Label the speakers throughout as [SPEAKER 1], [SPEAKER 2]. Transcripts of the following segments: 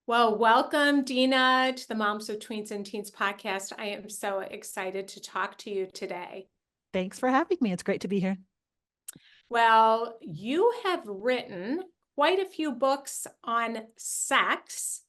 [SPEAKER 1] Well, welcome, Dina, to the Moms of Tweens and Teens podcast. I am so excited to talk to you today.
[SPEAKER 2] Thanks for having me. It's great to be here.
[SPEAKER 1] Well, you have written quite a few books on sex,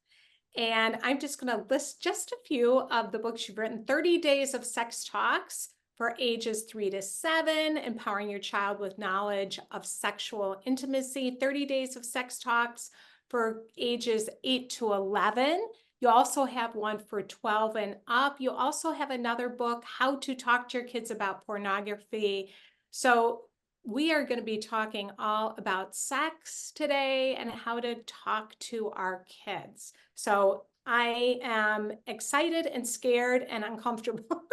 [SPEAKER 1] and I'm just going to list just a few of the books you've written. 30 Days of Sex Talks for ages 3 to 7, empowering your child with knowledge of sexual intimacy. 30 Days of Sex Talks for ages 8 to 11. You also have one for 12 and up. You also have another book, How to Talk to Your Kids About Pornography. So we are going to be talking all about sex today and how to talk to our kids. So I am excited and scared and uncomfortable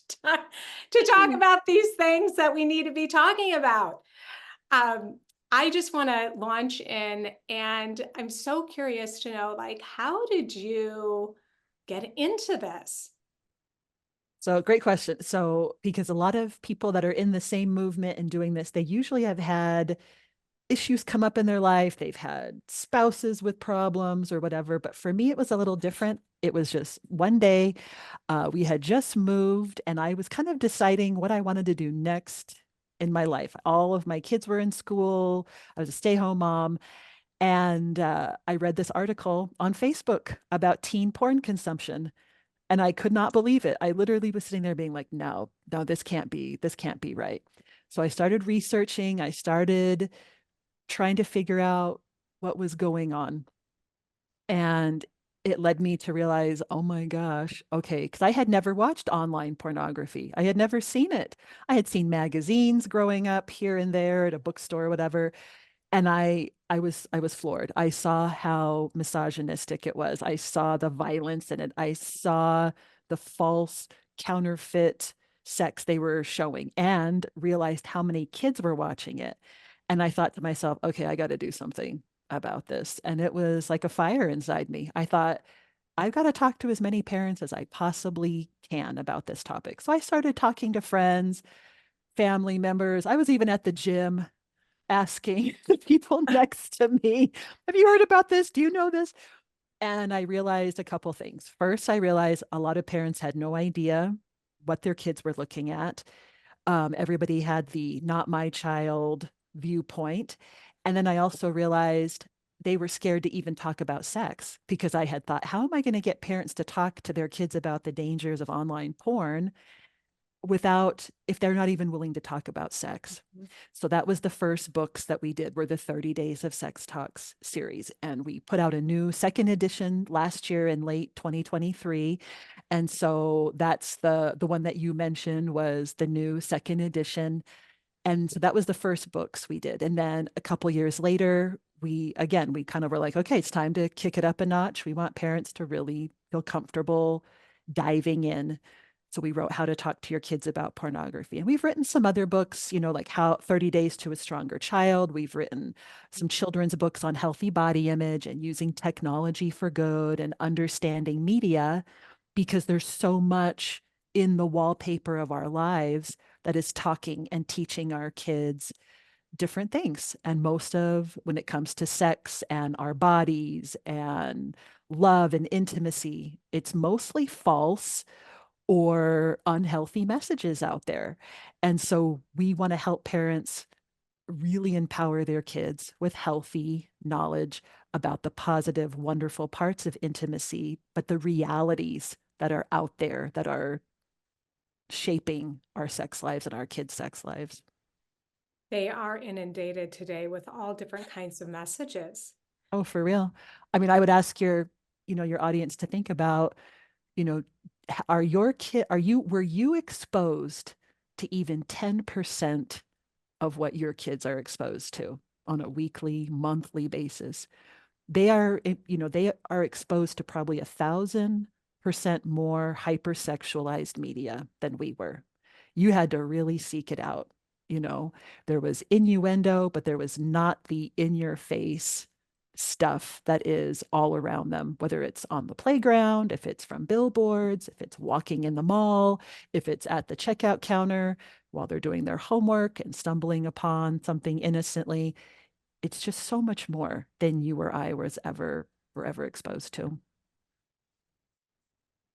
[SPEAKER 1] to talk about these things that we need to be talking about. I just want to launch in, and I'm so curious to know, like, how did you get into this?
[SPEAKER 2] So, great question. So, because a lot of people that are in the same movement and doing this, they usually have had issues come up in their life. They've had spouses with problems or whatever. But for me, it was a little different. It was just one day, we had just moved, and I was kind of deciding what I wanted to do next in my life. All of my kids were in school. I was a stay-home mom. And I read this article on Facebook about teen porn consumption. And I could not believe it. I literally was sitting there being like, no, this can't be right. So I started researching. I started trying to figure out what was going on. And it led me to realize, oh my gosh, okay, because I had never watched online pornography. I had never seen it. I had seen magazines growing up here and there at a bookstore or whatever, and I was floored. I saw how misogynistic it was. I saw the violence in it. I saw the false counterfeit sex they were showing and realized how many kids were watching it. And I thought to myself, okay, I got to do something about this. And it was like a fire inside me. I thought, I've got to talk to as many parents as I possibly can about this topic. So I started talking to friends, family members. I was even at the gym asking the people next to me, have you heard about this? Do you know this? And I realized a couple things. First, I realized a lot of parents had no idea what their kids were looking at. Everybody had the not my child viewpoint. And then I also realized they were scared to even talk about sex because I had thought, how am I going to get parents to talk to their kids about the dangers of online porn without if they're not even willing to talk about sex? So that was the first books that we did were the 30 Days of Sex Talks series. And we put out a new second edition last year in late 2023. And so that's the one that you mentioned was the new second edition. And so that was the first books we did. And then a couple years later, we kind of were like, okay, it's time to kick it up a notch. We want parents to really feel comfortable diving in. So we wrote How to Talk to Your Kids About Pornography. And we've written some other books, like how 30 Days to a Stronger Child. We've written some children's books on healthy body image and using technology for good and understanding media because there's so much in the wallpaper of our lives that is talking and teaching our kids different things. And most of when it comes to sex and our bodies and love and intimacy, it's mostly false or unhealthy messages out there. And so we want to help parents really empower their kids with healthy knowledge about the positive, wonderful parts of intimacy, but the realities that are out there that are shaping our sex lives and our kids' sex lives.
[SPEAKER 1] They are inundated today with all different kinds of messages.
[SPEAKER 2] Oh, for real. I mean, I would ask your audience to think about, you know, were you exposed to even 10% of what your kids are exposed to on a weekly, monthly basis? They are exposed to probably 1,000% more hypersexualized media than we were. You had to really seek it out. There was innuendo, but there was not the in your face stuff that is all around them, whether it's on the playground, if it's from billboards, if it's walking in the mall, if it's at the checkout counter while they're doing their homework and stumbling upon something innocently. It's just so much more than you or I was ever we're ever exposed to.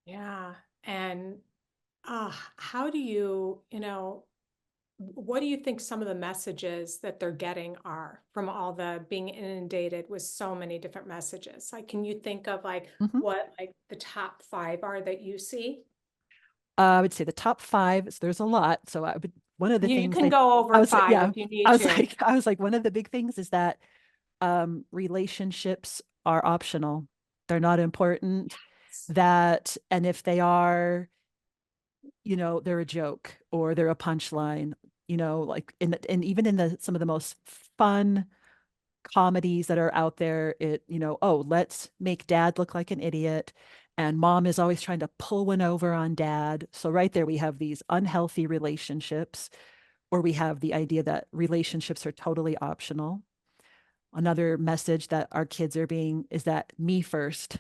[SPEAKER 1] Yeah. And how do you, what do you think some of the messages that they're getting are from all the being inundated with so many different messages? Like, can you think of like
[SPEAKER 2] Mhm.
[SPEAKER 1] what like the top five are that you see?
[SPEAKER 2] I would say the top five, so there's a lot. So I would, one of the
[SPEAKER 1] You
[SPEAKER 2] things
[SPEAKER 1] can go
[SPEAKER 2] I
[SPEAKER 1] over
[SPEAKER 2] was like,
[SPEAKER 1] five
[SPEAKER 2] yeah,
[SPEAKER 1] if you need to.
[SPEAKER 2] I was like, one of the big things is that relationships are optional. They're not important. That, and if they are, they're a joke or they're a punchline, like and even in the some of the most fun comedies that are out there, oh, let's make dad look like an idiot. And mom is always trying to pull one over on dad. So right there, we have these unhealthy relationships, or we have the idea that relationships are totally optional. Another message that our kids are being is that me first,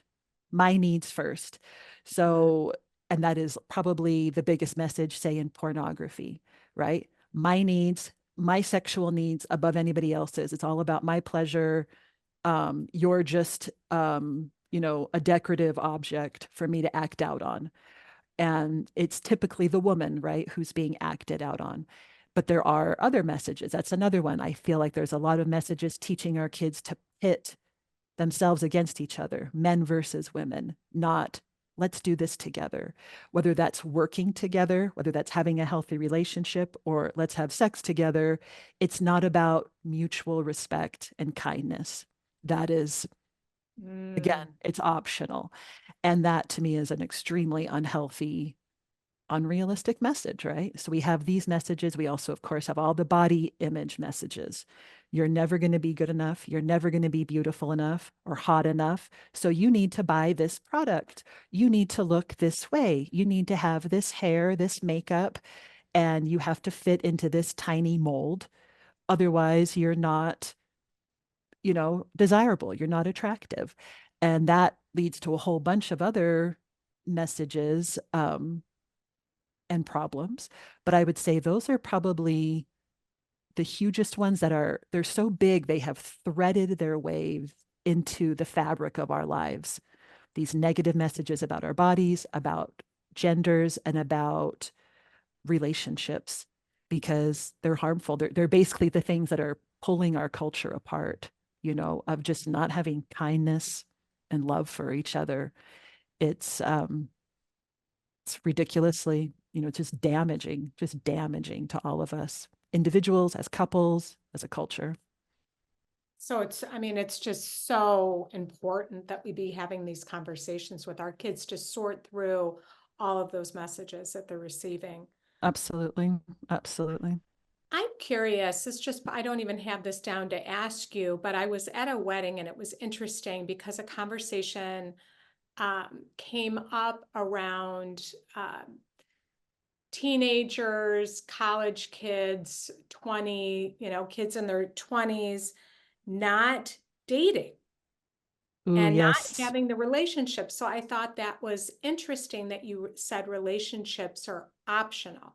[SPEAKER 2] my needs first.
[SPEAKER 1] Mm,
[SPEAKER 2] So, and that is probably the biggest message, say in pornography, right? My needs, my sexual needs above anybody else's. It's all about my pleasure. You're just, a decorative object for me to act out on. And it's typically the woman, right, who's being acted out on. But there are other messages. That's another one. I feel like there's a lot of messages teaching our kids to pit themselves against each other, men versus women, not let's do this together. Whether that's working together, whether that's having a healthy relationship, or let's have sex together, it's not about mutual respect and kindness. That is, again,
[SPEAKER 1] mm.
[SPEAKER 2] it's optional. And that to me is an extremely unhealthy, unrealistic message, right? So we have these messages. We also, of course, have all the body image messages. You're never going to be good enough. You're never going to be beautiful enough or hot enough. So you need to buy this product. You need to look this way. You need to have this hair, this makeup, and you have to fit into this tiny mold. Otherwise, you're not, desirable. You're not attractive. And that leads to a whole bunch of other messages and problems. But I would say those are probably the hugest ones they're so big, they have threaded their way into the fabric of our lives. These negative messages about our bodies, about genders, and about relationships, because they're harmful. They're basically the things that are pulling our culture apart, of just not having kindness and love for each other. It's ridiculously, just damaging to all of us, individuals, as couples, as a culture.
[SPEAKER 1] So I mean, it's just so important that we be having these conversations with our kids to sort through all of those messages that they're receiving.
[SPEAKER 2] Absolutely. Absolutely.
[SPEAKER 1] I'm curious, it's just, I don't even have this down to ask you, but I was at a wedding and it was interesting because a conversation came up around teenagers, college kids, 20, kids in their 20s, not dating
[SPEAKER 2] Ooh,
[SPEAKER 1] and not
[SPEAKER 2] yes,
[SPEAKER 1] having the relationship. So I thought that was interesting that you said relationships are optional.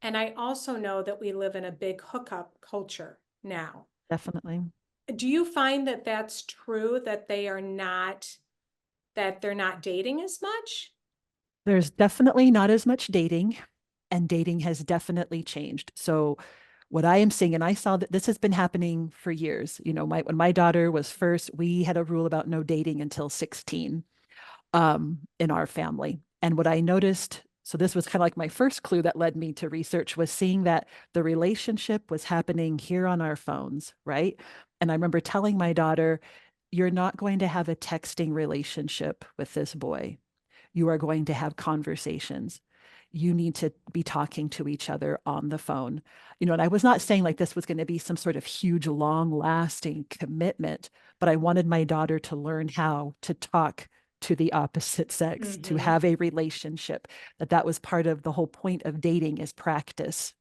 [SPEAKER 1] And I also know that we live in a big hookup culture now.
[SPEAKER 2] definitely.
[SPEAKER 1] Do you find that that's true that that they're not dating as much?
[SPEAKER 2] There's definitely not as much dating, and dating has definitely changed. So, what I am seeing, and I saw that this has been happening for years. When my daughter was first, we had a rule about no dating until 16 in our family. And what I noticed, so this was kind of like my first clue that led me to research, was seeing that the relationship was happening here on our phones, right? And I remember telling my daughter, you're not going to have a texting relationship with this boy. You are going to have conversations. You need to be talking to each other on the phone. And I was not saying like this was going to be some sort of huge, long lasting commitment, but I wanted my daughter to learn how to talk to the opposite sex, to
[SPEAKER 1] Mm-hmm.
[SPEAKER 2] have a relationship, that was part of the whole point of dating is practice,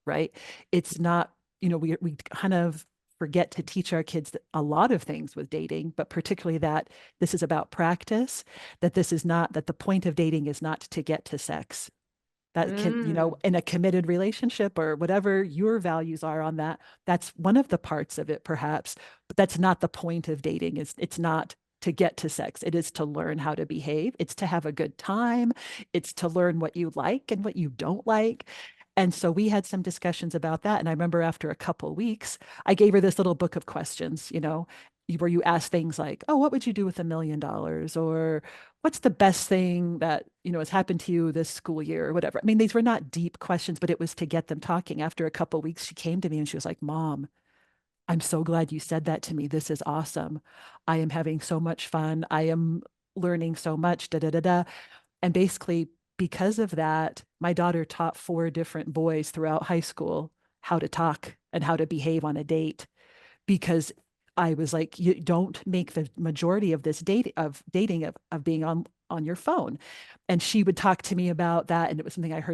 [SPEAKER 2] right? It's not, we kind of forget to teach our kids a lot of things with dating, but particularly that this is about practice, that this is not, that the point of dating is not to get to sex. That can,
[SPEAKER 1] Mm.
[SPEAKER 2] in a committed relationship or whatever your values are on that, that's one of the parts of it, perhaps, but that's not the point of dating. It's not to get to sex. It is to learn how to behave. It's to have a good time. It's to learn what you like and what you don't like. And so we had some discussions about that. And I remember after a couple weeks, I gave her this little book of questions, where you ask things like, oh, what would you do with $1 million? Or what's the best thing that, has happened to you this school year or whatever. I mean, these were not deep questions, but it was to get them talking. After a couple weeks, she came to me and she was like, Mom, I'm so glad you said that to me. This is awesome. I am having so much fun. I am learning so much, da da da da. And basically, because of that, my daughter taught 4 different boys throughout high school how to talk and how to behave on a date, because I was like, you don't make the majority of this dating of being on your phone. And she would talk to me about that. And it was something I've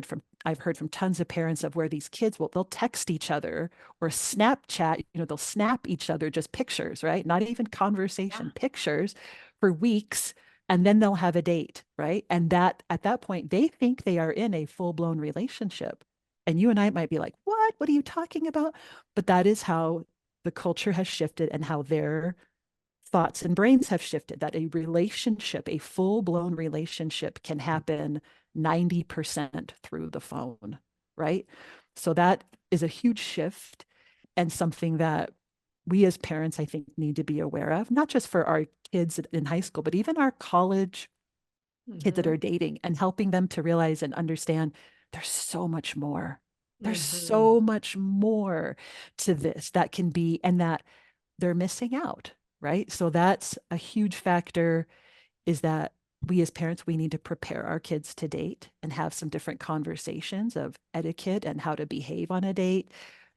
[SPEAKER 2] heard from tons of parents of where these kids they'll text each other or Snapchat, they'll snap each other just pictures, right? Not even
[SPEAKER 1] Yeah.
[SPEAKER 2] conversation, pictures for weeks. And then they'll have a date, right? And that at that point, they think they are in a full-blown relationship. And you and I might be like, what? What are you talking about? But that is how the culture has shifted and how their thoughts and brains have shifted, that a relationship, a full-blown relationship, can happen 90% through the phone, right? So that is a huge shift and something that we as parents, I think, need to be aware of, not just for our kids in high school, but even our college kids that
[SPEAKER 1] Mm-hmm.
[SPEAKER 2] are dating, and helping them to realize and understand there's so much more. There's
[SPEAKER 1] Mm-hmm.
[SPEAKER 2] so much more to this that can be, and that they're missing out, right? So that's a huge factor, is that we as parents, we need to prepare our kids to date and have some different conversations of etiquette and how to behave on a date.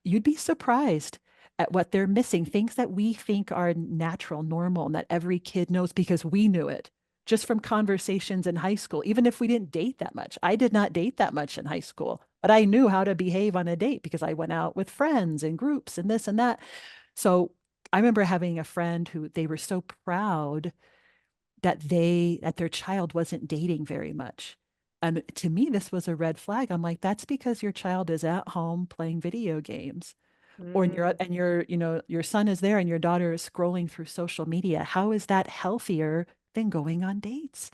[SPEAKER 2] You'd be surprised at what they're missing, things that we think are natural, normal, and that every kid knows because we knew it just from conversations in high school, even if we didn't date that much. I did not date that much in high school, but I knew how to behave on a date because I went out with friends and groups and this and that. So I remember having a friend who they were so proud that their child wasn't dating very much. And to me, this was a red flag. I'm like, that's because your child is at home playing video games. Or
[SPEAKER 1] Mm.
[SPEAKER 2] your son is there and your daughter is scrolling through social media. How is that healthier than going on dates?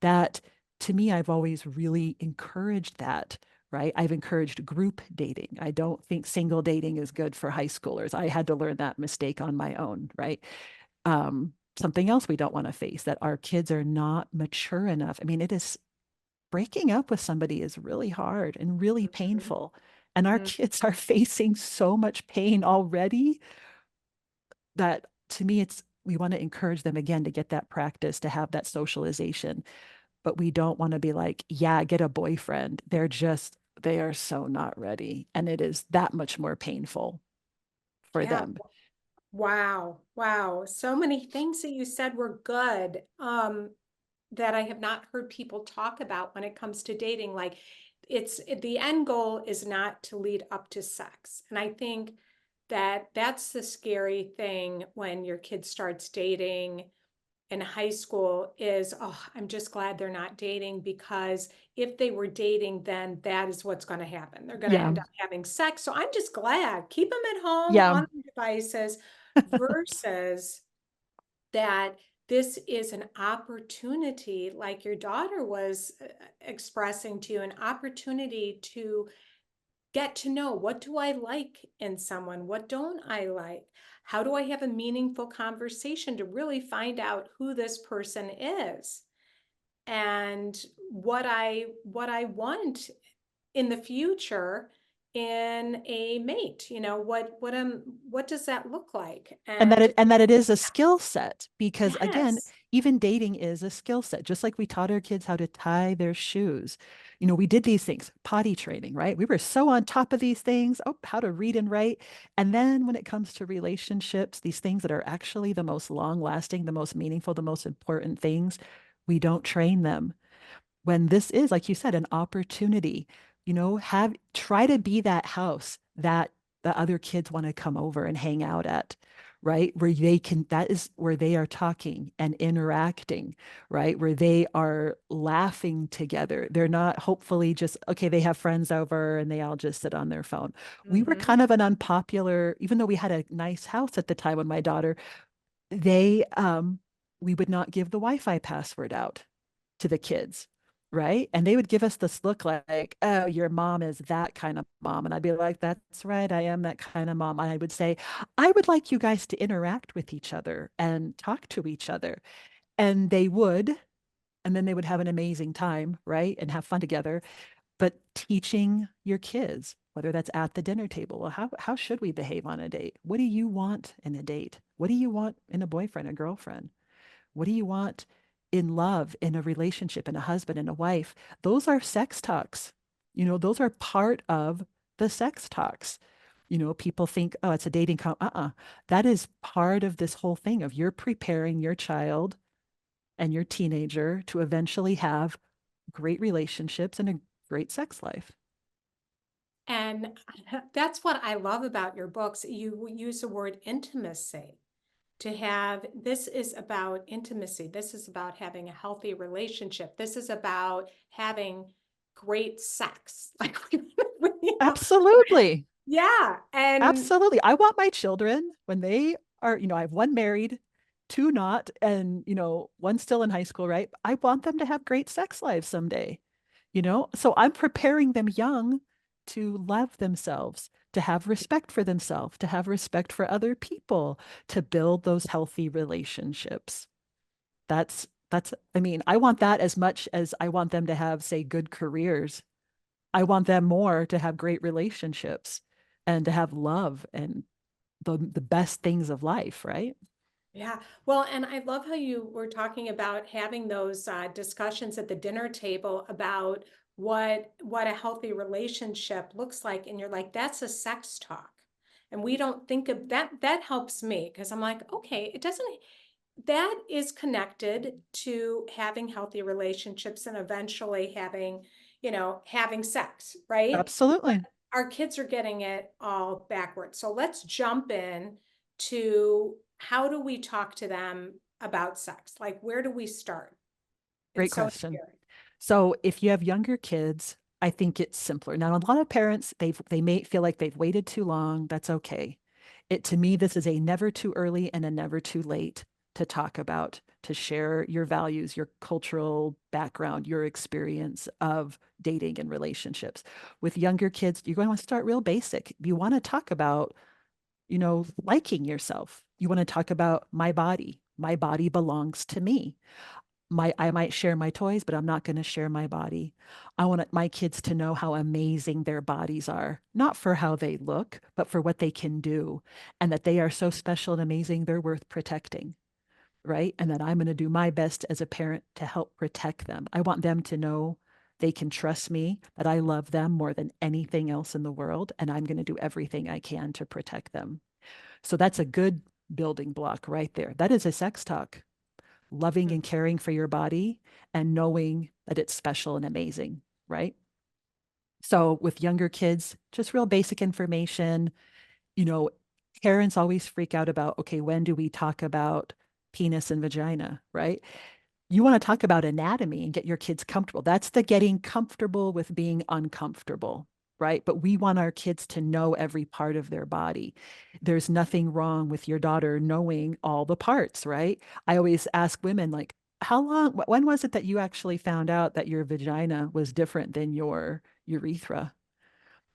[SPEAKER 2] That, to me, I've always really encouraged that, right? I've encouraged group dating. I don't think single dating is good for high schoolers. I had to learn that mistake on my own, right? Something else we don't want to face, that our kids are not mature enough. I mean, it is, breaking up with somebody is really hard and really
[SPEAKER 1] Mhm.
[SPEAKER 2] painful. And our
[SPEAKER 1] Mhm.
[SPEAKER 2] kids are facing so much pain already that, to me, we want to encourage them again to get that practice, to have that socialization. But we don't want to be like, yeah, get a boyfriend. They are so not ready. And it is that much more painful for
[SPEAKER 1] Yeah.
[SPEAKER 2] them.
[SPEAKER 1] Wow. Wow. So many things that you said were good. That I have not heard people talk about when it comes to dating. Like it's the end goal is not to lead up to sex. And I think that that's the scary thing when your kid starts dating in high school is, oh, I'm just glad they're not dating, because if they were dating, then that is what's going to happen. They're going to
[SPEAKER 2] Yeah.
[SPEAKER 1] end up having sex. So I'm just glad. Keep them at home
[SPEAKER 2] Yeah.
[SPEAKER 1] on their devices versus that this is an opportunity, like your daughter was expressing to you, an opportunity to get to know, what do I like in someone? What don't I like? How do I have a meaningful conversation to really find out who this person is and what I want in the future in a mate? What does that look like?
[SPEAKER 2] and that
[SPEAKER 1] And
[SPEAKER 2] it is a skill set, because again,
[SPEAKER 1] yes.
[SPEAKER 2] even dating is a skill set. Just like we taught our kids how to tie their shoes, we did these things, potty training, right? We were so on top of these things, oh, how to read and write. And then when it comes to relationships, these things that are actually the most long lasting, the most meaningful, the most important things, we don't train them, when this is, like you said, an opportunity. Have try to be that house that the other kids want to come over and hang out at, right? Where that is where they are talking and interacting, right? Where they are laughing together. They're not, hopefully, just, okay, they have friends over and they all just sit on their phone. We were
[SPEAKER 1] Mhm.
[SPEAKER 2] kind of an unpopular, even though we had a nice house at the time when my daughter, they we would not give the Wi-Fi password out to the kids, right? And they would give us this look like, oh, your mom is that kind of mom. And I'd be like, that's right, I am that kind of mom. And I would say, I would like you guys to interact with each other and talk to each other. And they would, and then they would have an amazing time, right? And have fun together. But teaching your kids, whether that's at the dinner table, well, how should we behave on a date? What do you want in a date? What do you want in a boyfriend, a girlfriend? What do you want in love, in a relationship, in a husband, and a wife? Those are sex talks. Those are part of the sex talks. People think, oh, it's a dating That is part of this whole thing of you're preparing your child and your teenager to eventually have great relationships and a great sex life.
[SPEAKER 1] And that's what I love about your books. You use the word intimacy to have, this is about intimacy. This is about having a healthy relationship. This is about having great sex. Like,
[SPEAKER 2] Absolutely.
[SPEAKER 1] yeah. And
[SPEAKER 2] Absolutely. I want my children when they are, I have one married, two not, and, one still in high school, right? I want them to have great sex lives someday, So I'm preparing them young to love themselves, to have respect for themselves, to have respect for other people, to build those healthy relationships. I mean, I want that as much as I want them to have, say, good careers. I want them more to have great relationships and to have love and the best things of life, right?
[SPEAKER 1] yeah, well, and I love how you were talking about having those discussions at the dinner table about what a healthy relationship looks like, and you're like, that's a sex talk, and we don't think of that. That helps me because I'm like, okay, it doesn't. That is connected to having healthy relationships and eventually having sex, right? But
[SPEAKER 2] Absolutely.
[SPEAKER 1] our kids are getting it all backwards. So let's jump in to how do we talk to them about sex? Like, where do we start?
[SPEAKER 2] Great
[SPEAKER 1] It's so
[SPEAKER 2] question.
[SPEAKER 1] scary.
[SPEAKER 2] So if you have younger kids, I think it's simpler. Now, a lot of parents, they may feel like they've waited too long. That's okay. To me, this is a never too early and a never too late to talk about, to share your values, your cultural background, your experience of dating and relationships. With younger kids, you're going to want to start real basic. You want to talk about, liking yourself. You want to talk about my body. My body belongs to me. I might share my toys, but I'm not going to share my body. I want my kids to know how amazing their bodies are, not for how they look, but for what they can do, and that they are so special and amazing, they're worth protecting, right? And that I'm going to do my best as a parent to help protect them. I want them to know they can trust me, that I love them more than anything else in the world, and I'm going to do everything I can to protect them. So that's a good building block right there. That is a sex talk, loving and caring for your body and knowing that it's special and amazing, right? So with younger kids, just real basic information. You know, Parents always freak out about, okay, when do we talk about penis and vagina, right? You want to talk about anatomy and get your kids comfortable. That's the getting comfortable with being uncomfortable, right? But we want our kids to know every part of their body. There's nothing wrong with your daughter knowing all the parts, right? I always ask women, like, when was it that you actually found out that your vagina was different than your urethra?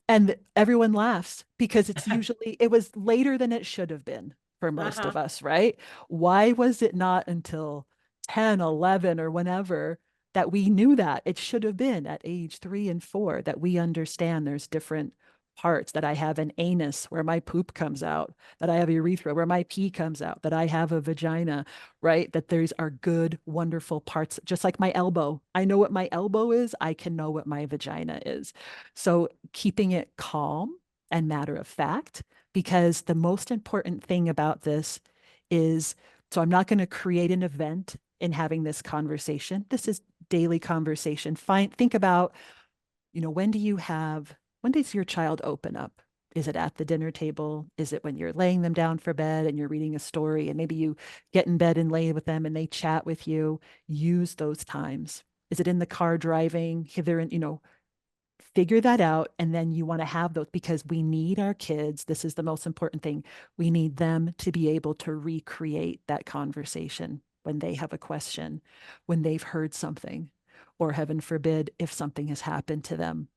[SPEAKER 2] And everyone laughs because it was later than it should have been for most
[SPEAKER 1] Uh-huh.
[SPEAKER 2] of us, right? Why was it not until 10, 11, or whenever that we knew that? It should have been at age 3 and 4 that we understand there's different parts, that I have an anus where my poop comes out, that I have a urethra where my pee comes out, that I have a vagina, right? That there's are good, wonderful parts, just like my elbow. I know what my elbow is, I can know what my vagina is. So keeping it calm and matter of fact, because the most important thing about this is, so I'm not going to create an event in having this conversation. This is daily conversation. Think about, when does your child open up? Is it at the dinner table? Is it when you're laying them down for bed and you're reading a story and maybe you get in bed and lay with them and they chat with you? Use those times. Is it in the car driving? Hither and, figure that out. And then you want to have those, because we need our kids. This is the most important thing. We need them to be able to recreate that conversation. when they have a question, when they've heard something, or heaven forbid, if something has happened to them.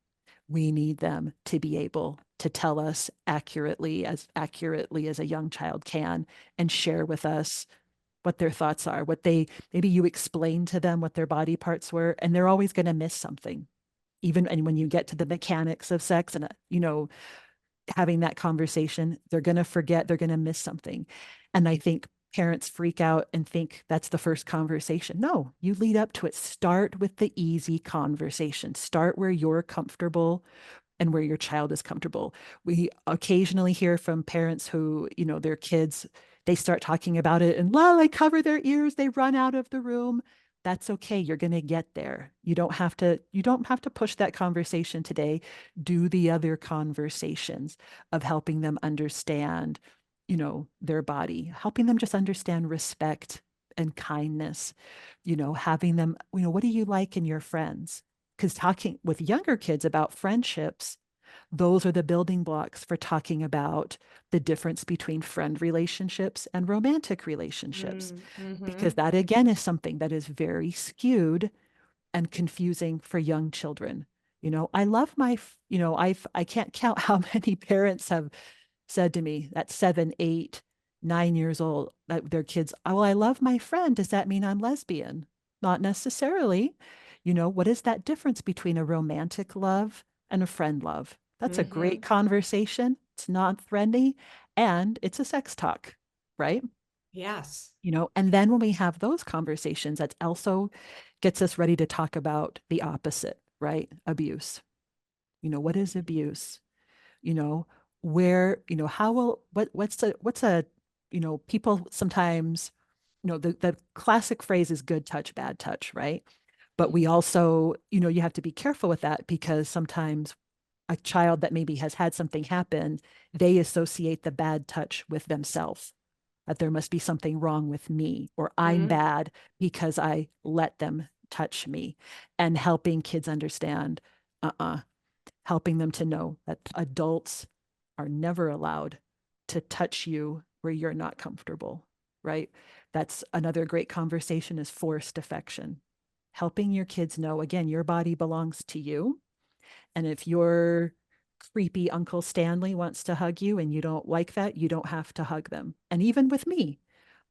[SPEAKER 2] We need them to be able to tell us accurately as a young child can, and share with us what their thoughts are, what they, maybe you explain to them what their body parts were, and they're always going to miss something. Even and when you get to the mechanics of sex and, having that conversation, they're going to forget, they're going to miss something. And I think parents freak out and think that's the first conversation. No, you lead up to it. Start with the easy conversation. Start where you're comfortable and where your child is comfortable. We occasionally hear from parents who, their kids, they start talking about it and they cover their ears, they run out of the room. That's okay. You're going to get there. You don't have to push that conversation today. Do the other conversations of helping them understand, their body, helping them just understand respect and kindness, having them, what do you like in your friends? Because talking with younger kids about friendships, those are the building blocks for talking about the difference between friend relationships and romantic relationships. Because
[SPEAKER 1] Mm-hmm.
[SPEAKER 2] that, again, is something that is very skewed and confusing for young children. I love I can't count how many parents have said to me at 7, 8, 9 years old that their kids, oh, I love my friend. Does that mean I'm lesbian? Not necessarily. What is that difference between a romantic love and a friend love? That's a
[SPEAKER 1] Mm-hmm.
[SPEAKER 2] great conversation. It's not threatening and it's a sex talk, right?
[SPEAKER 1] Yes.
[SPEAKER 2] And then when we have those conversations, that also gets us ready to talk about the opposite, right? Abuse. What is abuse? you know where how will what's a people sometimes, the classic phrase is good touch bad touch, right? But we also, you have to be careful with that, because sometimes a child that maybe has had something happen, they associate the bad touch with themselves, that there must be something wrong with me, or I'm
[SPEAKER 1] Mm-hmm.
[SPEAKER 2] bad because I let them touch me. And helping kids understand, uh-uh, helping them to know that adults are never allowed to touch you where you're not comfortable, right? That's another great conversation, is forced affection. Helping your kids know, again, your body belongs to you. And if your creepy Uncle Stanley wants to hug you and you don't like that, you don't have to hug them. And even with me,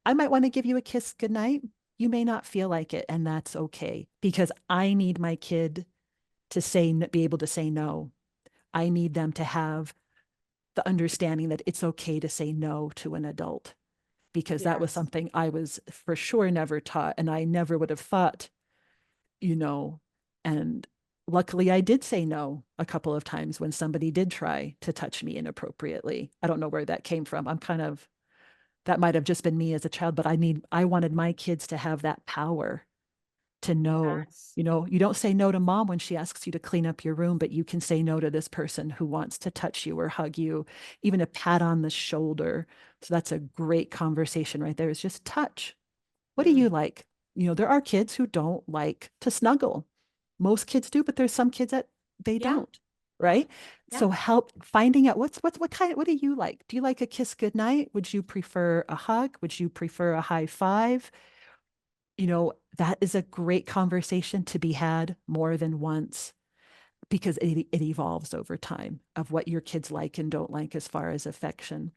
[SPEAKER 2] I might want to give you a kiss goodnight. You may not feel like it, and that's okay, because I need my kid to be able to say no. I need them to have the understanding that it's okay to say no to an adult, because that was
[SPEAKER 1] Yes.
[SPEAKER 2] something I was for sure never taught, and I never would have thought, you know, and luckily I did say no a couple of times when somebody did try to touch me inappropriately. I don't know where that came from. That might have just been me as a child, but I wanted my kids to have that power to know,
[SPEAKER 1] Yes.
[SPEAKER 2] you don't say no to mom when she asks you to clean up your room, but you can say no to this person who wants to touch you or hug you, even a pat on the shoulder. So that's a great conversation right there. Is just touch. What do
[SPEAKER 1] Mm.
[SPEAKER 2] you like? There are kids who don't like to snuggle. Most kids do, but there's some kids that they
[SPEAKER 1] Yeah.
[SPEAKER 2] don't, right?
[SPEAKER 1] Yeah.
[SPEAKER 2] So help finding out what do you like? Do you like a kiss goodnight? Would you prefer a hug? Would you prefer a high five? That is a great conversation to be had more than once, because it evolves over time of what your kids like and don't like as far as affection.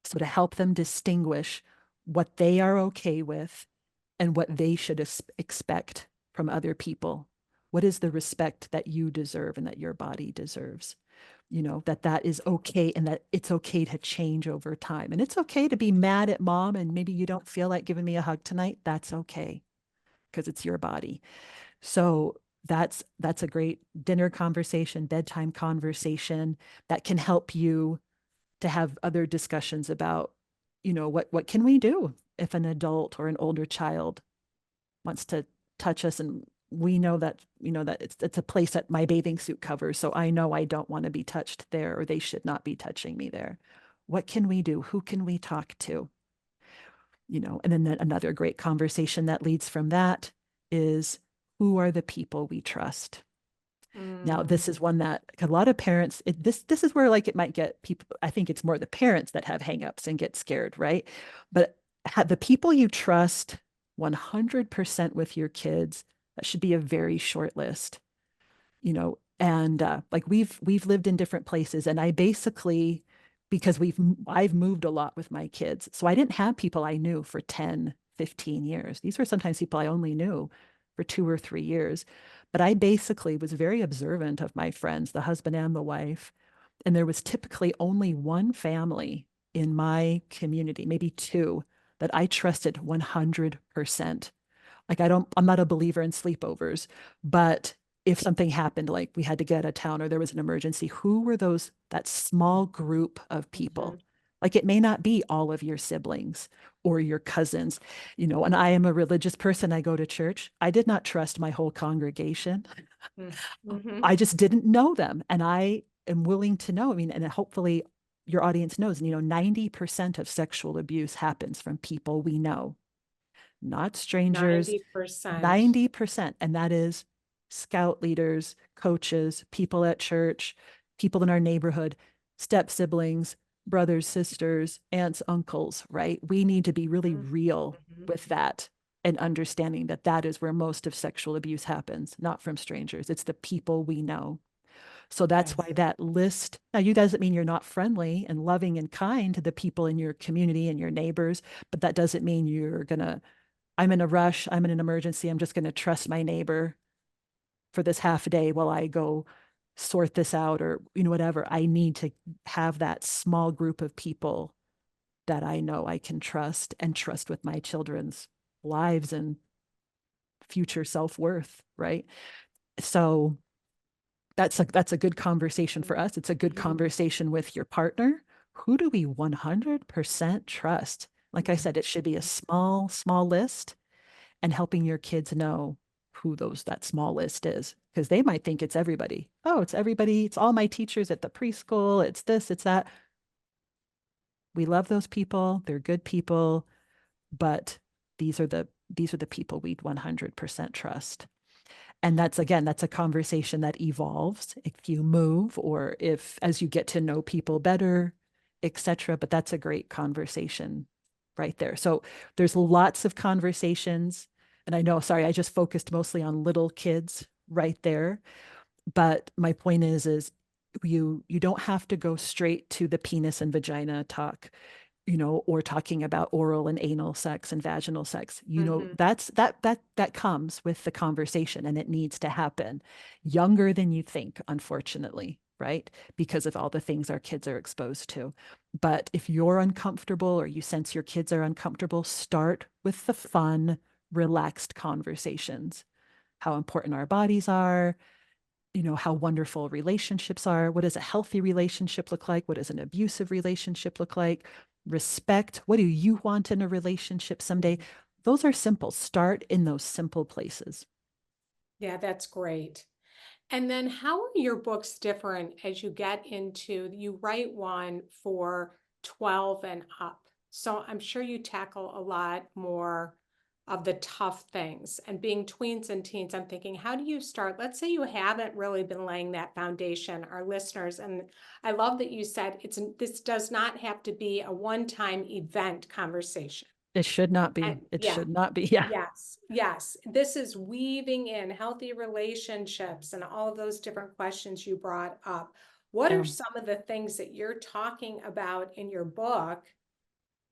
[SPEAKER 2] So to help them distinguish what they are okay with and what they should expect from other people. What is the respect that you deserve and that your body deserves? That is okay, and that it's okay to change over time. And it's okay to be mad at mom and maybe you don't feel like giving me a hug tonight. That's okay, because it's your body. So that's a great dinner conversation, bedtime conversation that can help you to have other discussions about, what can we do if an adult or an older child wants to touch us, and we know that that it's a place that my bathing suit covers, so I know I don't want to be touched there, or they should not be touching me there. What can we do? Who can we talk to? And then another great conversation that leads from that is, who are the people we trust? Now,
[SPEAKER 1] Mm.
[SPEAKER 2] this is one that a lot of parents, this is where, like, it might get people, I think it's more the parents that have hangups and get scared, right? But the people you trust 100% with your kids, that should be a very short list, and like we've lived in different places, and I basically, because I've moved a lot with my kids, so I didn't have people I knew for 10, 15 years. These were sometimes people I only knew for 2 or 3 years. But I basically was very observant of my friends, the husband and the wife, and there was typically only one family in my community, maybe two, that I trusted 100%. Like I'm not a believer in sleepovers, but if something happened, like we had to get out of town or there was an emergency, who were that small group of people?
[SPEAKER 1] Mhm.
[SPEAKER 2] Like it may not be all of your siblings or your cousins, and I am a religious person. I go to church. I did not trust my whole congregation.
[SPEAKER 1] Mhm.
[SPEAKER 2] I just didn't know them. And I am willing to know. I mean, and hopefully your audience knows, 90% of sexual abuse happens from people we know, not strangers,
[SPEAKER 1] 90%.
[SPEAKER 2] 90%. And that is scout leaders, coaches, people at church, people in our neighborhood, step siblings, brothers, sisters, aunts, uncles, right? We need to be really real
[SPEAKER 1] Mhm.
[SPEAKER 2] with that and understanding that that is where most of sexual abuse happens, not from strangers. It's the people we know. So that's
[SPEAKER 1] Yes.
[SPEAKER 2] why that list, now you doesn't mean you're not friendly and loving and kind to the people in your community and your neighbors, but that doesn't mean you're going to, I'm in a rush, I'm in an emergency, I'm just going to trust my neighbor for this half a day while I go sort this out, or whatever. I need to have that small group of people that I know I can trust and trust with my children's lives and future self-worth, right? So that's a good conversation for us. It's a good
[SPEAKER 1] Mhm.
[SPEAKER 2] conversation with your partner. Who do we 100% trust? Like I said, it should be a
[SPEAKER 1] Mhm.
[SPEAKER 2] small list, and helping your kids know who that small list is, because they might think it's everybody. Oh, it's everybody. It's all my teachers at the preschool. It's this, it's that. We love those people. They're good people, but these are the people we'd 100% trust. And that's a conversation that evolves if you move, or if as you get to know people better, etc. But that's a great conversation right there. So there's lots of conversations. And I know, sorry, I just focused mostly on little kids right there. But my point is you don't have to go straight to the penis and vagina talk, or talking about oral and anal sex and vaginal sex.
[SPEAKER 1] Mhm.
[SPEAKER 2] That comes with the conversation, and it needs to happen younger than you think, unfortunately, right? Because of all the things our kids are exposed to. But if you're uncomfortable or you sense your kids are uncomfortable, start with the fun, relaxed conversations. How important our bodies are, how wonderful relationships are. What does a healthy relationship look like? What does an abusive relationship look like? Respect. What do you want in a relationship someday? Those are simple. Start in those simple places.
[SPEAKER 1] Yeah, that's great. And then how are your books different as you get into, you write one for 12 and up. So I'm sure you tackle a lot more of the tough things. And being tweens and teens, I'm thinking, how do you start? Let's say you haven't really been laying that foundation, our listeners. And I love that you said this does not have to be a one-time event conversation.
[SPEAKER 2] It should not be.
[SPEAKER 1] And
[SPEAKER 2] It
[SPEAKER 1] yeah,
[SPEAKER 2] should not be. Yeah.
[SPEAKER 1] yes, yes. This is weaving in healthy relationships and all of those different questions you brought up. What are
[SPEAKER 2] Yeah.
[SPEAKER 1] some of the things that you're talking about in your book,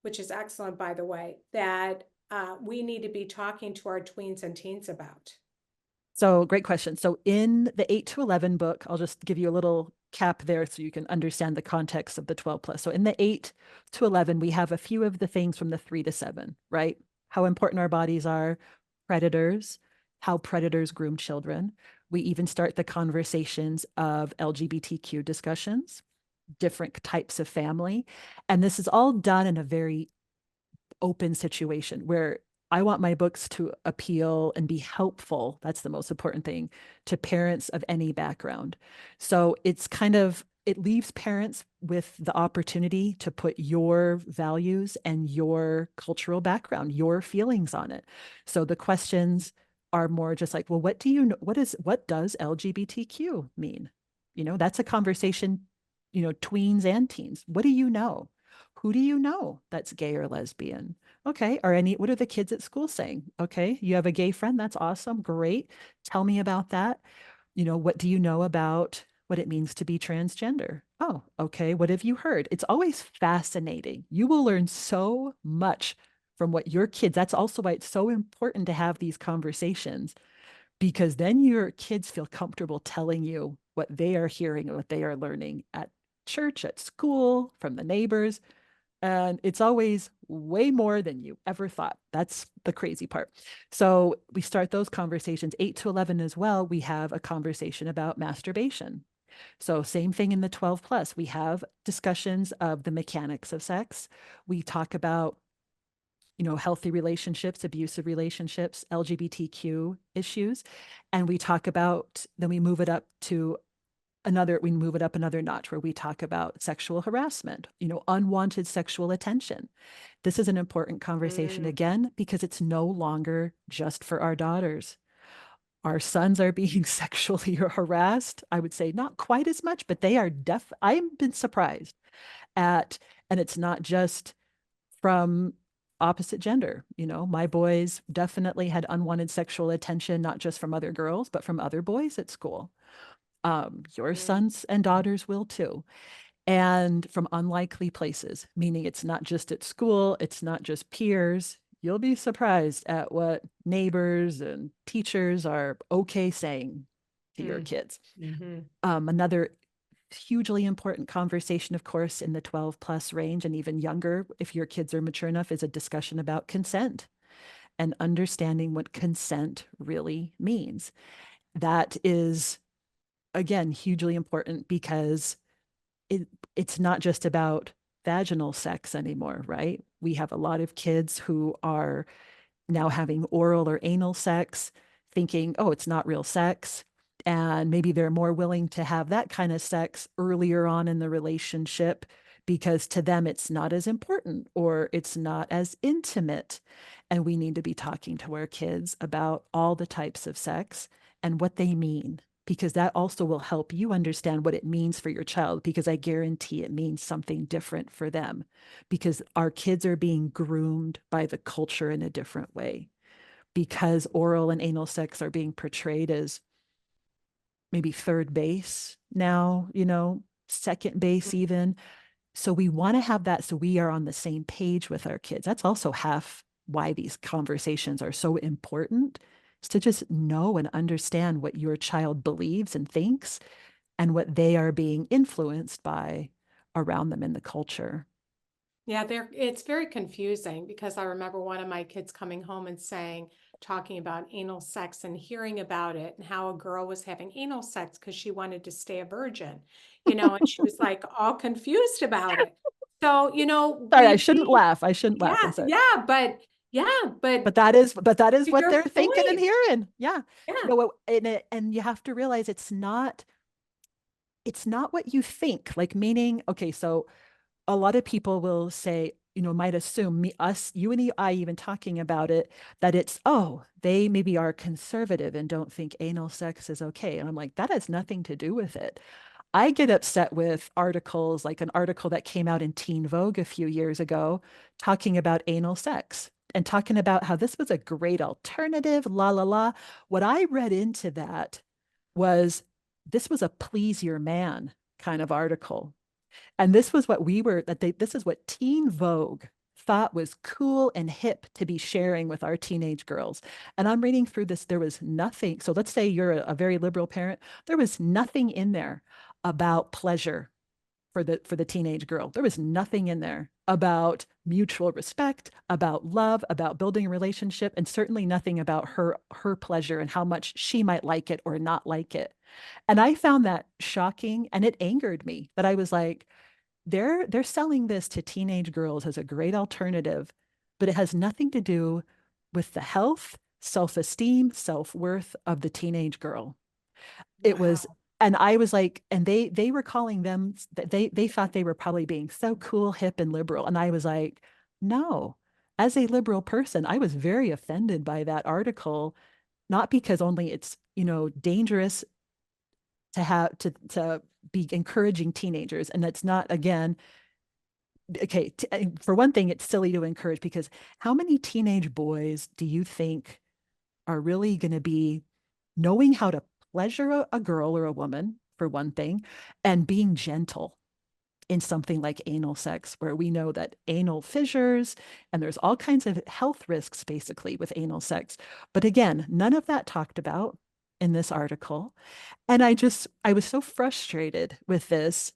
[SPEAKER 1] which is excellent, by the way, that we need to be talking to our tweens and teens about?
[SPEAKER 2] So great question. So in the 8 to 11 book, I'll just give you a little cap there so you can understand the context of the 12 plus. So in the 8 to 11, we have a few of the things from the 3 to 7, right? How important our bodies are, predators, how predators groom children. We even start the conversations of LGBTQ discussions, different types of family. And this is all done in a very open situation where I want my books to appeal and be helpful. That's the most important thing, to parents of any background. So it leaves parents with the opportunity to put your values and your cultural background, your feelings on it. So the questions are more just like, well, what do you know? What does LGBTQ mean? That's a conversation, tweens and teens. What do you know? Who do you know that's gay or lesbian? Okay. What are the kids at school saying? Okay. You have a gay friend. That's awesome. Great. Tell me about that. What do you know about what it means to be transgender? Oh, okay. What have you heard? It's always fascinating. You will learn so much from what your kids, that's also why it's so important to have these conversations, because then your kids feel comfortable telling you what they are hearing and what they are learning at church, at school, from the neighbors. And it's always way more than you ever thought. That's the crazy part. So we start those conversations. 8 to 11 as well, we have a conversation about masturbation. So same thing in the 12 plus. We have discussions of the mechanics of sex. We talk about, healthy relationships, abusive relationships, LGBTQ issues. And we talk about, then we move it up another notch where we talk about sexual harassment, unwanted sexual attention. This is an important conversation
[SPEAKER 1] Mm,
[SPEAKER 2] again, because it's no longer just for our daughters. Our sons are being sexually harassed. I would say not quite as much, but they are I've been surprised at, and it's not just from opposite gender. My boys definitely had unwanted sexual attention, not just from other girls, but from other boys at school. Your
[SPEAKER 1] mm,
[SPEAKER 2] sons and daughters will too. And from unlikely places, meaning it's not just at school, it's not just peers. You'll be surprised at what neighbors and teachers are okay saying to your
[SPEAKER 1] mm,
[SPEAKER 2] kids.
[SPEAKER 1] mhm,
[SPEAKER 2] Another hugely important conversation, of course, in the 12 plus range and even younger, if your kids are mature enough, is a discussion about consent and understanding what consent really means. That is, again, hugely important because it it's not just about vaginal sex anymore, right? We have a lot of kids who are now having oral or anal sex, thinking, oh, it's not real sex. And maybe they're more willing to have that kind of sex earlier on in the relationship because to them it's not as important or it's not as intimate. And we need to be talking to our kids about all the types of sex and what they mean, because that also will help you understand what it means for your child, because I guarantee it means something different for them, because our kids are being groomed by the culture in a different way, because oral and anal sex are being portrayed as maybe third base now, second base
[SPEAKER 1] mhm.
[SPEAKER 2] even. So we want to have that so we are on the same page with our kids. That's also half why these conversations are so important, is to just know and understand what your child believes and thinks and what they are being influenced by around them in the culture.
[SPEAKER 1] Yeah, it's very confusing because I remember one of my kids coming home and saying, talking about anal sex and hearing about it and how a girl was having anal sex because she wanted to stay a virgin, and she was like all confused about it. So,
[SPEAKER 2] Sorry, I shouldn't laugh. I shouldn't laugh. I'm sorry.
[SPEAKER 1] yeah, but
[SPEAKER 2] But that is
[SPEAKER 1] to
[SPEAKER 2] what
[SPEAKER 1] your
[SPEAKER 2] they're thinking and
[SPEAKER 1] point,
[SPEAKER 2] hearing. Yeah.
[SPEAKER 1] yeah,
[SPEAKER 2] And you have to realize it's not what you think. Like, meaning, okay, so a lot of people will say, might assume you and I even talking about it, that it's, oh, they maybe are conservative and don't think anal sex is okay. And I'm like, that has nothing to do with it. I get upset with articles, like an article that came out in Teen Vogue a few years ago, talking about anal sex and talking about how this was a great alternative, la, la, la. What I read into that was this was a please your man kind of article. And this was what this is what Teen Vogue thought was cool and hip to be sharing with our teenage girls. And I'm reading through this, there was nothing. So let's say you're a very liberal parent, there was nothing in there about pleasure for the teenage girl. There was nothing in there about mutual respect, about love, about building a relationship, and certainly nothing about her pleasure and how much she might like it or not like it. And I found that shocking and it angered me that I was like, they're selling this to teenage girls as a great alternative, but it has nothing to do with the health, self-esteem, self-worth of the teenage girl. It was,
[SPEAKER 1] wow.
[SPEAKER 2] and I was like, and they were calling them that they thought they were probably being so cool, hip, and liberal. And I was like, no. As a liberal person, I was very offended by that article, not because only it's, dangerous to be encouraging teenagers. And that's not, again, okay, for one thing, it's silly to encourage because how many teenage boys do you think are really going to be knowing how to pleasure a girl or a woman, for one thing, and being gentle in something like anal sex, where we know that anal fissures and there's all kinds of health risks basically with anal sex. But again, none of that talked about in this article. And I was so frustrated with this.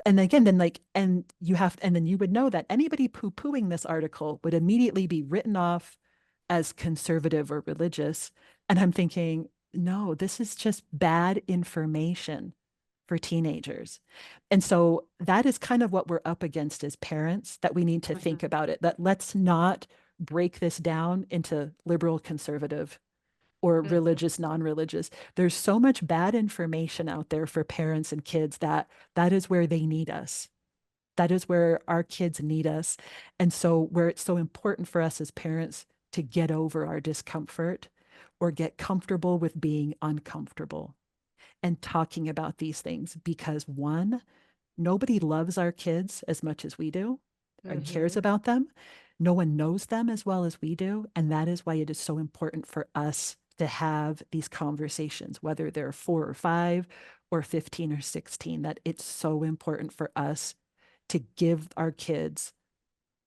[SPEAKER 2] And again, then like, and then you would know that anybody poo-pooing this article would immediately be written off as conservative or religious. And I'm thinking, no, this is just bad information for teenagers. And so that is kind of what we're up against as parents, that we need to think
[SPEAKER 1] Mhm.
[SPEAKER 2] about it, that let's not break this down into liberal, conservative, or
[SPEAKER 1] Mhm.
[SPEAKER 2] religious, non-religious. There's so much bad information out there for parents and kids that that is where they need us. That is where our kids need us. And so where it's so important for us as parents to get over our discomfort or get comfortable with being uncomfortable and talking about these things, because one, nobody loves our kids as much as we do and cares
[SPEAKER 1] Mhm.
[SPEAKER 2] about them. No one knows them as well as we do. And that is why it is so important for us to have these conversations, whether they're 4 or 5 or 15 or 16, that it's so important for us to give our kids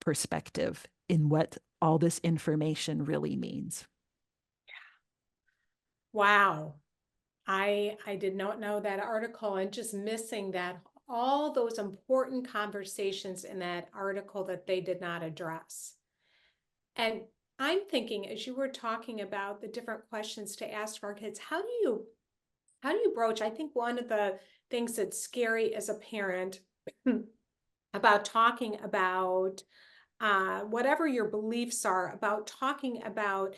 [SPEAKER 2] perspective in what all this information really means.
[SPEAKER 1] Wow. I did not know that article, and just missing that all those important conversations in that article that they did not address. And I'm thinking, as you were talking about the different questions to ask our kids, how do you broach? I think one of the things that's scary as a parent about talking about whatever your beliefs are, about talking about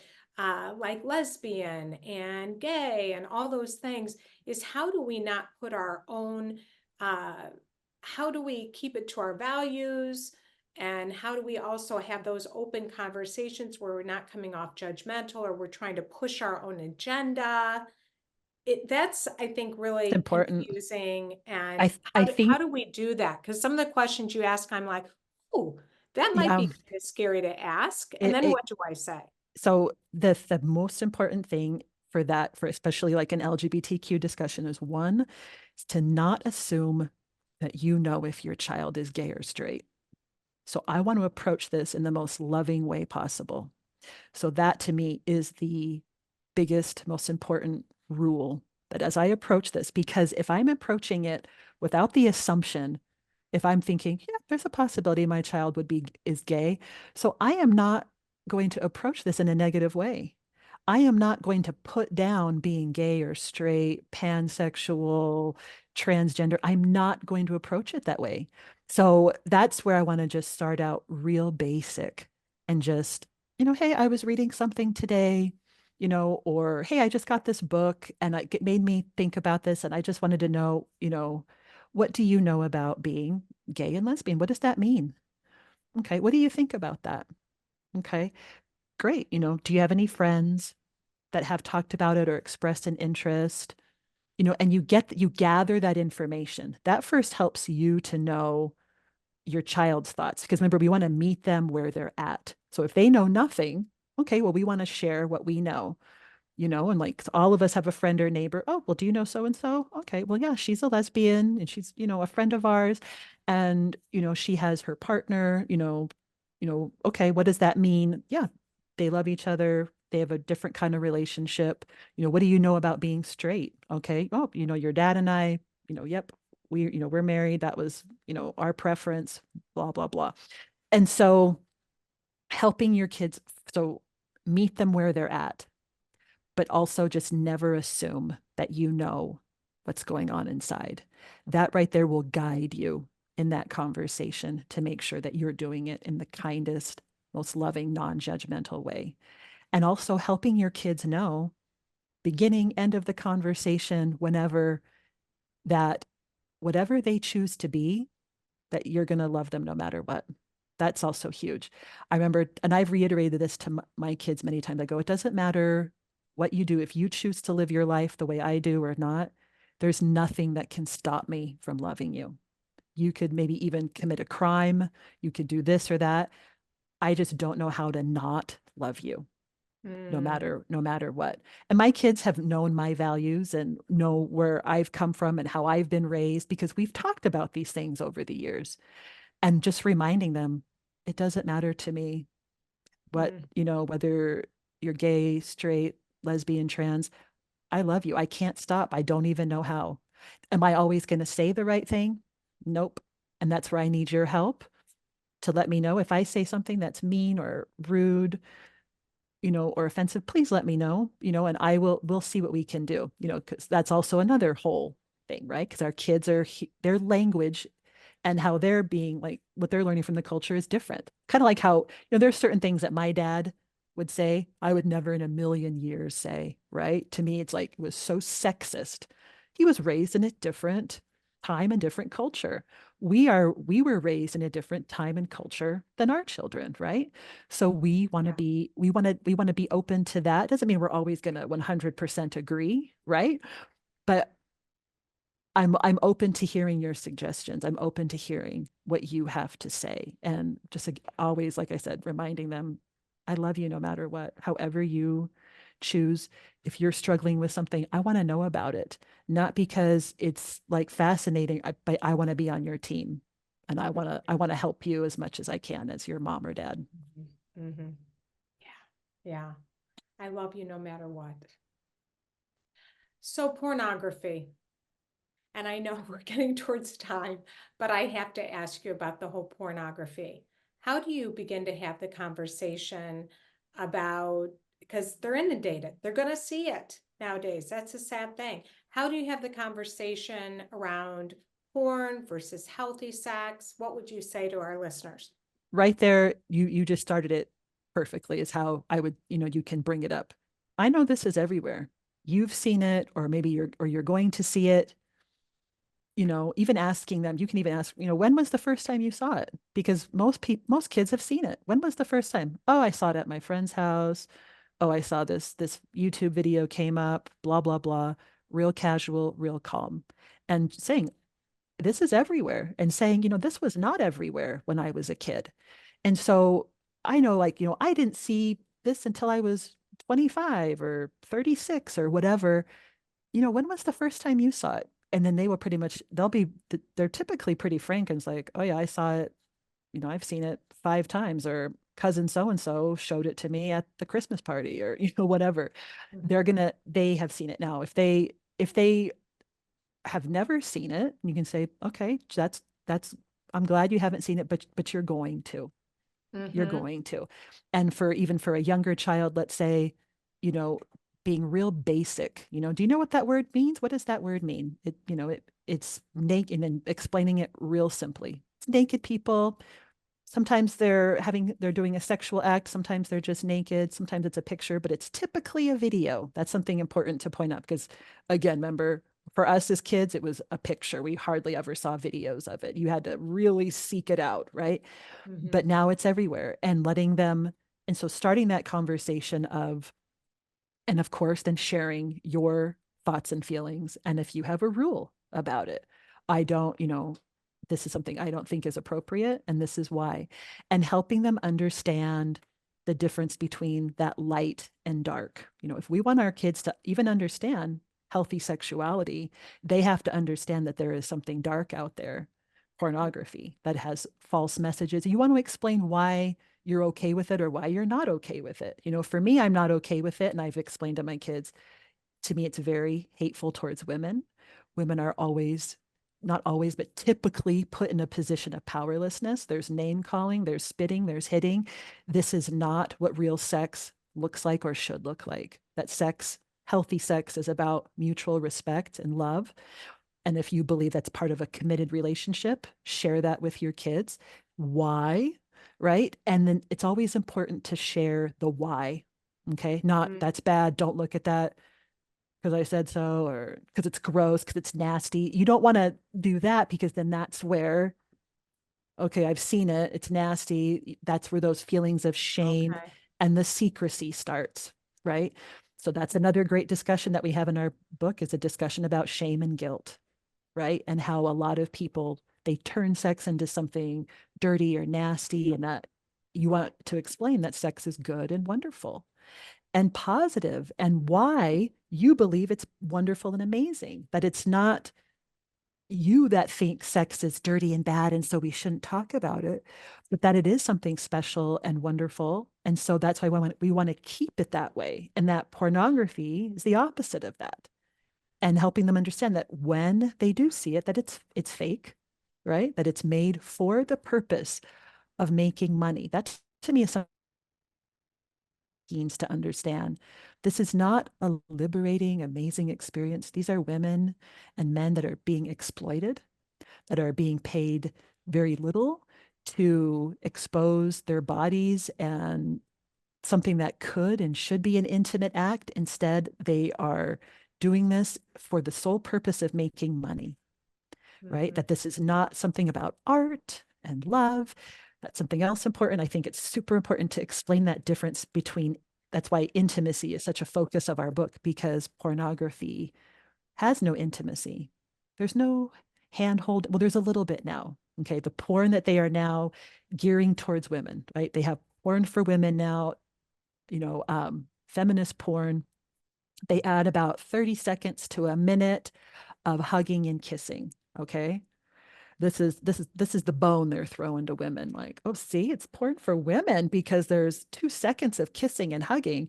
[SPEAKER 1] like lesbian and gay and all those things, is how do we not put our own, uh, how do we keep it to our values? And how do we also have those open conversations where we're not coming off judgmental or we're trying to push our own agenda? That's, I think,
[SPEAKER 2] It's
[SPEAKER 1] really
[SPEAKER 2] important.
[SPEAKER 1] confusing. And
[SPEAKER 2] I
[SPEAKER 1] how
[SPEAKER 2] think,
[SPEAKER 1] do we do that? Because some of the questions you ask, I'm like, oh, that might
[SPEAKER 2] yeah,
[SPEAKER 1] be kind of scary to ask. And
[SPEAKER 2] it,
[SPEAKER 1] then
[SPEAKER 2] it
[SPEAKER 1] what do I say?
[SPEAKER 2] so the most important thing for that, for especially like an LGBTQ discussion, is one, is to not assume that you know if your child is gay or straight. So I want to approach this in the most loving way possible. So that to me is the biggest, most important rule, that as I approach this, because if I'm approaching it without the assumption, if I'm thinking, yeah, there's a possibility my child would be is gay, so I am not going to approach this in a negative way. I am not going to put down being gay or straight, pansexual, transgender. I'm not going to approach it that way. So that's where I want to just start out real basic and just, hey, I was reading something today, or hey, I just got this book and it made me think about this. And I just wanted to know, what do you know about being gay and lesbian? What does that mean? Okay. What do you think about that? Okay. Great. Do you have any friends that have talked about it or expressed an interest? And you gather that information. That first helps you to know your child's thoughts. Because remember, we want to meet them where they're at. So if they know nothing, okay, well, we want to share what we know. And like all of us have a friend or neighbor. Oh, well, do you know so and so? Okay, well, yeah, she's a lesbian and she's, a friend of ours. And, she has her partner, okay, what does that mean? Yeah, they love each other. They have a different kind of relationship. What do you know about being straight? Okay. Oh, your dad and I, yep, we're married. That was, our preference, blah, blah, blah. And so helping your kids, so meet them where they're at, but also just never assume that you know what's going on inside. That right there will guide you in that conversation to make sure that you're doing it in the kindest, most loving, non judgmental way. And also helping your kids know, beginning, end of the conversation, whenever, that whatever they choose to be, that you're going to love them no matter what. That's also huge. I remember, and I've reiterated this to my kids many times. I go, it doesn't matter what you do. If you choose to live your life the way I do or not, there's nothing that can stop me from loving you. You could maybe even commit a crime. You could do this or that. I just don't know how to not love you
[SPEAKER 1] Mm,
[SPEAKER 2] no matter what. And my kids have known my values and know where I've come from and how I've been raised because we've talked about these things over the years. And just reminding them, it doesn't matter to me what,
[SPEAKER 1] mm,
[SPEAKER 2] whether you're gay, straight, lesbian, trans, I love you. I can't stop. I don't even know how. Am I always going to say the right thing? Nope. And that's where I need your help to let me know if I say something that's mean or rude, or offensive, please let me know, and we'll see what we can do, because that's also another whole thing, right? Because our kids their language and how they're being like what they're learning from the culture is different. Kind of like how, there's certain things that my dad would say, I would never in a million years say, right? To me, it's like it was so sexist. He was raised in a different time and different culture. We were raised in a different time and culture than our children, right? So
[SPEAKER 1] yeah.
[SPEAKER 2] we want to be open to that. Doesn't mean we're always going to 100% agree, right? But I'm open to hearing your suggestions. I'm open to hearing what you have to say. And just like, always, like I said, reminding them, I love you no matter what. However you choose, if you're struggling with something, I want to know about it. Not because it's like fascinating, but I want to be on your team. And I want to help you as much as I can as your mom or dad.
[SPEAKER 1] Mm-hmm. Yeah. Yeah. I love you no matter what. So pornography, and I know we're getting towards time, but I have to ask you about the whole pornography. How do you begin to have the conversation about, because they're inundated, they're going to see it nowadays. That's a sad thing. How do you have the conversation around porn versus healthy sex? What would you say to our listeners?
[SPEAKER 2] Right there, you just started it perfectly, is how I would, you can bring it up. I know this is everywhere. You've seen it, or maybe you're going to see it. Even asking them, you can even ask, when was the first time you saw it? Because most kids have seen it. When was the first time? Oh, I saw it at my friend's house. Oh, I saw this YouTube video came up, blah, blah, blah. Real casual, real calm. And saying, this is everywhere, and saying, this was not everywhere when I was a kid. And so I know, like, I didn't see this until I was 25 or 36 or whatever. When was the first time you saw it? And then they will pretty much, they're typically pretty frank and it's like, oh yeah, I saw it, I've seen it 5 times, or cousin so and so showed it to me at the Christmas party, or, whatever. They have seen it now. If they have never seen it, you can say, okay, that's, I'm glad you haven't seen it, but you're going to. You're
[SPEAKER 1] Mm-hmm.
[SPEAKER 2] going to. And for a younger child, let's say, you know, being real basic, do you know what that word means? What does that word mean? It's naked, and explaining it real simply. It's naked people. Sometimes they're doing a sexual act. Sometimes they're just naked. Sometimes it's a picture, but it's typically a video. That's something important to point out because, again, remember, for us as kids, it was a picture. We hardly ever saw videos of it. You had to really seek it out, right?
[SPEAKER 1] Mm-hmm.
[SPEAKER 2] But now it's everywhere, and letting them, and so starting that conversation of, and of course, then sharing your thoughts and feelings. And if you have a rule about it, I don't, this is something I don't think is appropriate, and this is why. And helping them understand the difference between that light and dark. If we want our kids to even understand healthy sexuality, they have to understand that there is something dark out there, pornography, that has false messages. You want to explain why you're okay with it or why you're not okay with it. For me, I'm not okay with it. And I've explained to my kids, to me, it's very hateful towards women. Women are always, not always, but typically put in a position of powerlessness. There's name calling, there's spitting, there's hitting. This is not what real sex looks like or should look like. That sex, healthy sex, is about mutual respect and love. And if you believe that's part of a committed relationship, share that with your kids. Why? Right. And then it's always important to share the why. Okay. Not that's bad. Don't look at that because I said so, or because it's gross, because it's nasty. You don't want to do that because then that's where, okay, I've seen it. It's nasty. That's where those feelings of shame
[SPEAKER 1] Okay.
[SPEAKER 2] and the secrecy starts. Right. So that's another great discussion that we have in our book, is a discussion about shame and guilt, right? And how a lot of people they turn sex into something dirty or nasty, and that you want to explain that sex is good and wonderful and positive, and why you believe it's wonderful and amazing, that it's not you that think sex is dirty and bad and so we shouldn't talk about it, but that it is something special and wonderful. And so that's why we want to keep it that way, and that pornography is the opposite of that, and helping them understand that when they do see it, that it's fake, right? That it's made for the purpose of making money. That to me is something to understand. This is not a liberating, amazing experience. These are women and men that are being exploited, that are being paid very little to expose their bodies and something that could and should be an intimate act. Instead, they are doing this for the sole purpose of making money, right?
[SPEAKER 1] Mhm.
[SPEAKER 2] That this is not something about art and love. That's something else important. I think it's super important to explain that difference between, that's why intimacy is such a focus of our book, because pornography has no intimacy. There's no handhold. Well, there's a little bit now. Okay. The porn that they are now gearing towards women, right? They have porn for women now, feminist porn. They add about 30 seconds to a minute of hugging and kissing. Okay. This is the bone they're throwing to women. Like, oh, see, it's porn for women because there's 2 seconds of kissing and hugging,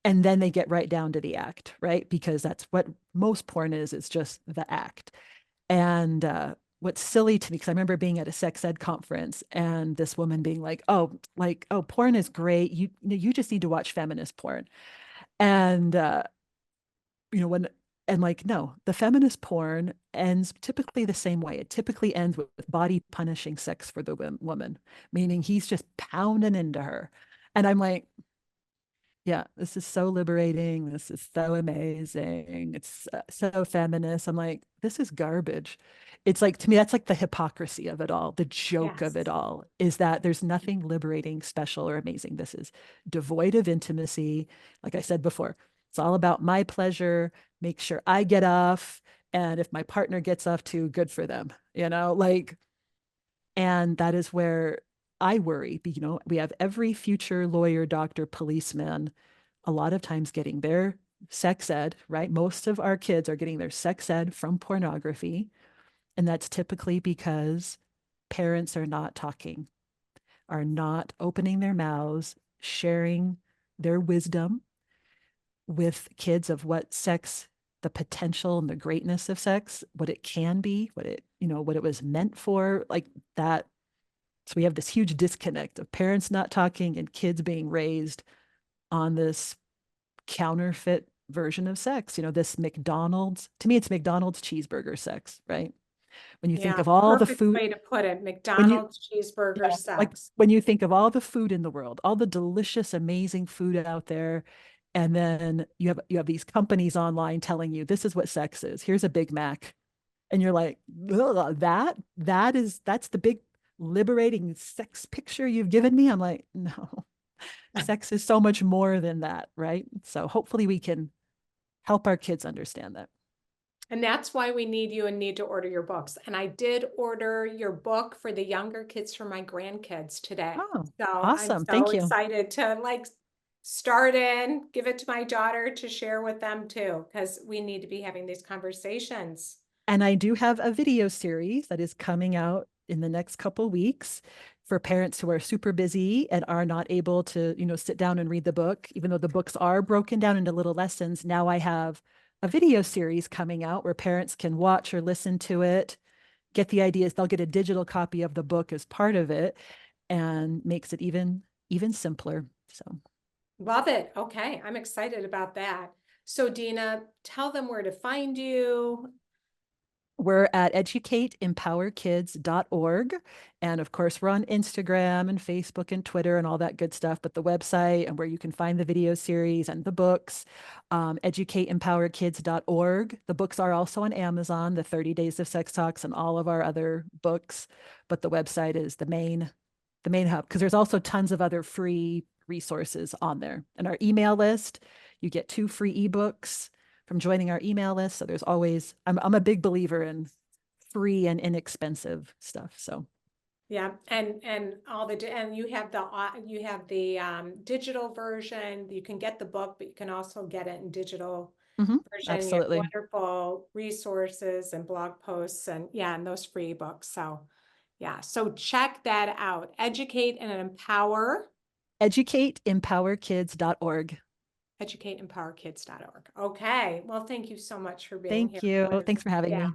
[SPEAKER 2] and then they get right down to the act, right? Because that's what most porn is. It's just the act. And what's silly to me, because I remember being at a sex ed conference and this woman being like, oh, porn is great. You just need to watch feminist porn. And when and like, no, the feminist porn ends typically the same way. It typically ends with body punishing sex for the woman, meaning he's just pounding into her. And I'm like, yeah, this is so liberating. This is so amazing. It's so feminist. I'm like, this is garbage. It's like, to me, that's like the hypocrisy of it all. The joke of it
[SPEAKER 1] Yes.
[SPEAKER 2] all is that there's nothing liberating, special, or amazing. This is devoid of intimacy. Like I said before, it's all about my pleasure, make sure I get off. And if my partner gets off too, good for them, like, and that is where I worry. We have every future lawyer, doctor, policeman a lot of times getting their sex ed, right? Most of our kids are getting their sex ed from pornography. And that's typically because parents are not talking, are not opening their mouths, sharing their wisdom with kids of what sex, the potential and the greatness of sex, what it can be, what it was meant for, like that. So we have this huge disconnect of parents not talking and kids being raised on this counterfeit version of sex. This McDonald's, to me, it's McDonald's cheeseburger sex, right? When you think
[SPEAKER 1] Yeah,
[SPEAKER 2] of all the
[SPEAKER 1] perfect
[SPEAKER 2] food,
[SPEAKER 1] way to put it.
[SPEAKER 2] when you,
[SPEAKER 1] McDonald's cheeseburger
[SPEAKER 2] yeah, like
[SPEAKER 1] sex.
[SPEAKER 2] when you think of all the food in the world, all the delicious, amazing food out there, and then you have these companies online telling you this is what sex is. Here's a Big Mac. And you're like, that's the big liberating sex picture you've given me. I'm like, no, sex is so much more than that, right? So hopefully we can help our kids understand that.
[SPEAKER 1] And that's why we need you and need to order your books. And I did order your book for the younger kids for my grandkids today.
[SPEAKER 2] Oh,
[SPEAKER 1] So I'm
[SPEAKER 2] awesome.
[SPEAKER 1] so
[SPEAKER 2] Thank you.
[SPEAKER 1] excited to like start in, give it to my daughter to share with them too, because we need to be having these conversations.
[SPEAKER 2] And I do have a video series that is coming out in the next couple weeks for parents who are super busy and are not able to, sit down and read the book, even though the books are broken down into little lessons. Now I have a video series coming out where parents can watch or listen to it, get the ideas. They'll get a digital copy of the book as part of it, and makes it even simpler. So
[SPEAKER 1] Love it. Okay, I'm excited about that. So Dina, tell them where to find you.
[SPEAKER 2] we're at educateempowerkids.org. And of course, we're on Instagram and Facebook and Twitter and all that good stuff. But the website and where you can find the video series and the books, educateempowerkids.org. The books are also on Amazon, the 30 Days of Sex Talks and all of our other books. But the website is the main hub, because there's also tons of other free resources on there. And our email list, you get 2 free ebooks from joining our email list. So there's always, I'm a big believer in free and inexpensive stuff. So
[SPEAKER 1] Yeah, and all and you have the digital version. You can get the book, but you can also get it in digital version. You have
[SPEAKER 2] absolutely.
[SPEAKER 1] wonderful resources and blog posts and yeah, and those free books. So yeah, so check that out. Educate and empower.
[SPEAKER 2] EducateEmpowerKids.org.
[SPEAKER 1] EducateEmpowerKids.org. Okay. Well, thank you so much for being
[SPEAKER 2] Thank
[SPEAKER 1] here.
[SPEAKER 2] you. Thanks for having
[SPEAKER 1] Yeah.
[SPEAKER 2] me.